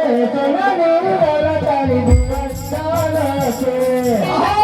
સોનાની વાલા તારી દુવાચાર છે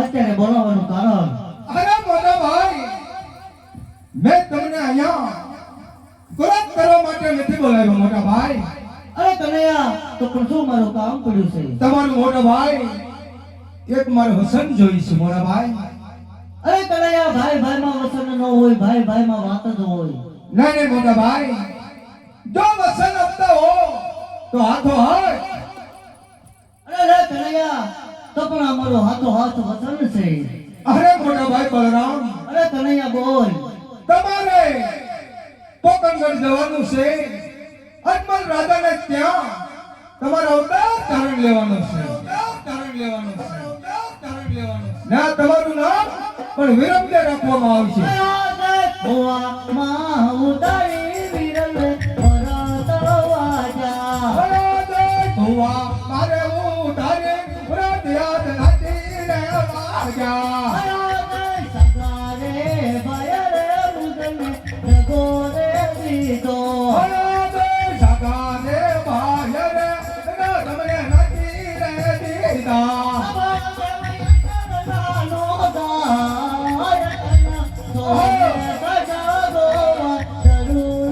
અત્યારે બોલાવવાનું કારણ અરે મોટા ભાઈ મેં તમને અહીંયા પરત કરવા માટે નથી બોલાવ્યો મોટા ભાઈ અરે કનૈયા તો પણ શું મારું કામ પડ્યું છે તમારું મોટા ભાઈ એક મારો વસન જોઈ છે મોટા ભાઈ અરે કનૈયા ભાઈ ભાઈમાં વસન ન હોય ભાઈ ભાઈમાં વાત જ હોય નહીં મોટા ભાઈ જો વસન આપતા હો તો હાથો હાથ અરે કનૈયા તો પણ અમારો હાથો હાથ વસન છે અરે મોટા ભાઈ બલરામ અરે કનૈયા બોલ તમારે પોકણગઢ જવાનું છે અજમલ રાજાને ત્યાં તમારો અવતાર ધારણ લેવાનું છે ના તમારું નામ પણ વિરમદે રાખવામાં આવશે માં ઉતારી વિરલ પરત વાજા ધોવા મારે ઉતારે વ્રત યાદ નથી રે વાજા સગારે ભયરે મુદને જગોરે દીધો સગારે ભાયરે તમને નથી રે દીધા જરૂર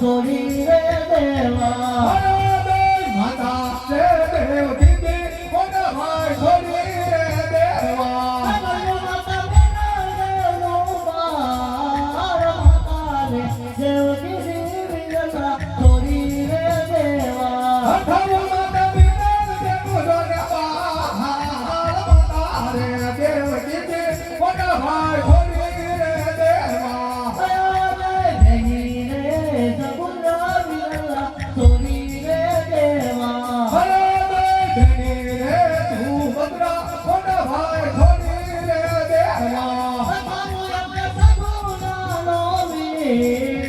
સોરી રે દેવા માતા રે દેવ કીધી મોટા ભાઈ છોડી રે દેવા માતા બેના દેવનો બાર માતા રે દેવ કીધી વિરલા સોરી રે દેવા અઠાવો માતા વિના દેવ જોગવા માતા રે દેવ કીધી મોટા ભાઈ છોડી રે દેવા ભેગી રે સગુણા વિરલા સોરી રે દેવા ધણી રે તું બકરા મોટા ભાઈ છોડી રે દેવા સગુણા નો વીર